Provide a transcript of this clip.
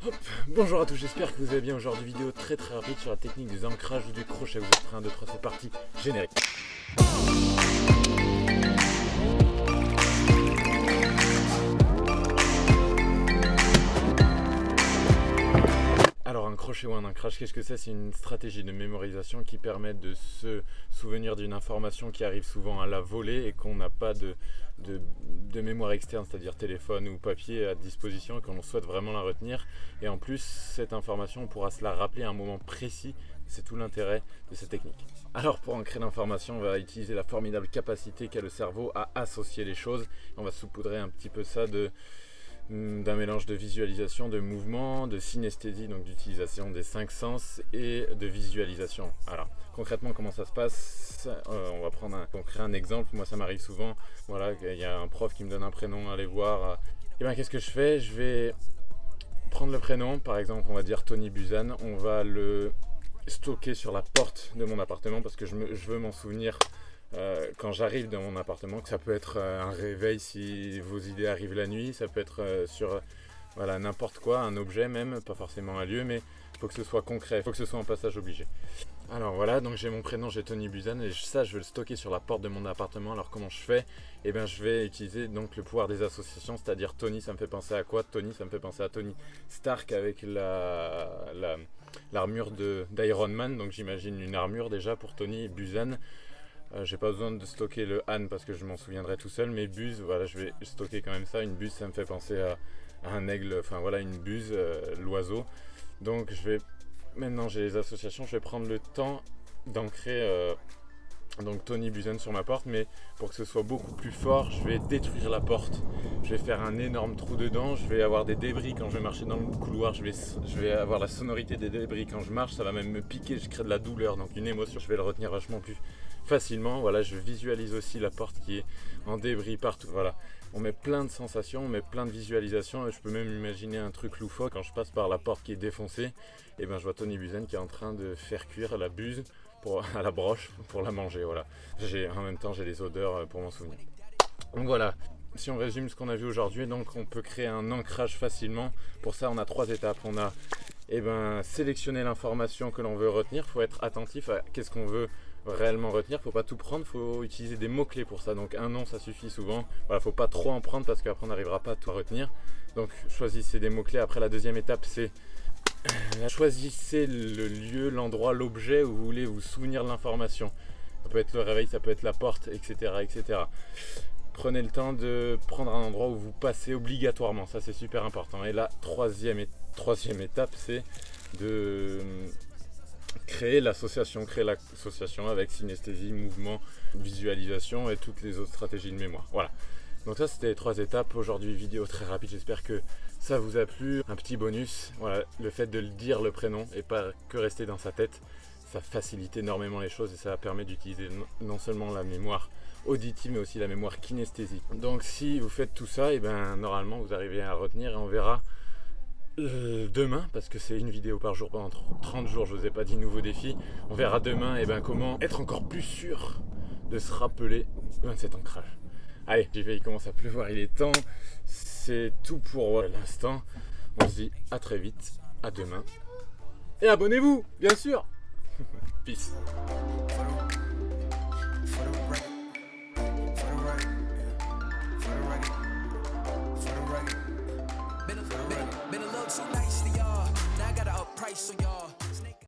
Hop. Bonjour à tous, j'espère que vous allez bien. Aujourd'hui, vidéo très rapide sur la technique des ancrages ou du crochet. Vous êtes prêts? 1, 2, 3, c'est parti, générique. Alors un crochet ou un ancrage, qu'est-ce que c'est? C'est une stratégie de mémorisation qui permet de se souvenir d'une information qui arrive souvent à la volée et qu'on n'a pas de mémoire externe, c'est-à-dire téléphone ou papier à disposition et qu'on souhaite vraiment la retenir. Et en plus, cette information, on pourra se la rappeler à un moment précis. C'est tout l'intérêt de cette technique. Alors pour ancrer l'information, on va utiliser la formidable capacité qu'a le cerveau à associer les choses. On va saupoudrer un petit peu ça d'un mélange de visualisation, de mouvement, de synesthésie, donc d'utilisation des 5 sens et de visualisation. Alors concrètement comment ça se passe? On va prendre créer un exemple. Moi ça m'arrive souvent, voilà, il y a un prof qui me donne un prénom à aller voir, et bien qu'est-ce que je fais? Je vais prendre le prénom, par exemple on va dire Tony Buzan, on va le stocker sur la porte de mon appartement parce que je veux m'en souvenir quand j'arrive dans mon appartement, que ça peut être un réveil si vos idées arrivent la nuit, ça peut être sur voilà, n'importe quoi, un objet même, pas forcément un lieu, mais il faut que ce soit concret, il faut que ce soit un passage obligé. Alors voilà, donc j'ai mon prénom, j'ai Tony Buzan, et ça je vais le stocker sur la porte de mon appartement. Alors comment je fais? Eh bien je vais utiliser donc le pouvoir des associations, c'est-à-dire Tony, ça me fait penser à quoi? Tony, ça me fait penser à Tony Stark avec l'armure d'Iron Man, donc j'imagine une armure déjà pour Tony Buzan. J'ai pas besoin de stocker le Han parce que je m'en souviendrai tout seul, mais buse, voilà, je vais stocker quand même ça. Une buse, ça me fait penser à un aigle, enfin voilà, une buse, l'oiseau. Donc maintenant j'ai les associations, je vais prendre le temps d'ancrer donc Tony Buzan sur ma porte, mais pour que ce soit beaucoup plus fort, je vais détruire la porte. Je vais faire un énorme trou dedans, je vais avoir des débris quand je vais marcher dans le couloir, je vais avoir la sonorité des débris quand je marche, ça va même me piquer, je crée de la douleur, donc une émotion, je vais le retenir vachement plus facilement. Voilà, je visualise aussi la porte qui est en débris partout. Voilà, on met plein de sensations, on met plein de visualisations, et je peux même imaginer un truc loufoque quand je passe par la porte qui est défoncée. Et ben je vois Tony Buzan qui est en train de faire cuire la buse à la broche pour la manger. Voilà, en même temps j'ai les odeurs pour m'en souvenir. Donc voilà, si on résume ce qu'on a vu aujourd'hui, donc on peut créer un ancrage facilement. Pour ça on a 3 étapes. On a sélectionner l'information que l'on veut retenir. Il faut être attentif à qu'est-ce qu'on veut réellement retenir. Il ne faut pas tout prendre, il faut utiliser des mots-clés pour ça. Donc un nom ça suffit souvent. Voilà, faut pas trop en prendre parce qu'après on n'arrivera pas à tout retenir. Donc choisissez des mots-clés. Après la deuxième étape c'est choisissez le lieu, l'endroit, l'objet où vous voulez vous souvenir de l'information. Ça peut être le réveil, ça peut être la porte, etc. etc. Prenez le temps de prendre un endroit où vous passez obligatoirement, ça c'est super important. Et la troisième étape, c'est de créer l'association avec synesthésie, mouvement, visualisation et toutes les autres stratégies de mémoire. Voilà. Donc ça c'était les 3 étapes. Aujourd'hui vidéo très rapide, j'espère que ça vous a plu. Un petit bonus, voilà, le fait de le dire le prénom et pas que rester dans sa tête, ça facilite énormément les choses et ça permet d'utiliser non seulement la mémoire auditive mais aussi la mémoire kinesthésique. Donc si vous faites tout ça, et ben normalement vous arrivez à retenir, et on verra demain, parce que c'est une vidéo par jour pendant 30 jours, je vous ai pas dit nouveau défi. On verra demain comment être encore plus sûr de se rappeler de cet ancrage. Allez, j'y vais, il commence à pleuvoir, il est temps. C'est tout pour l'instant. On se dit à très vite, à demain. Et abonnez-vous, bien sûr. Peace. Been a little too nice to y'all. Now I gotta up price on y'all.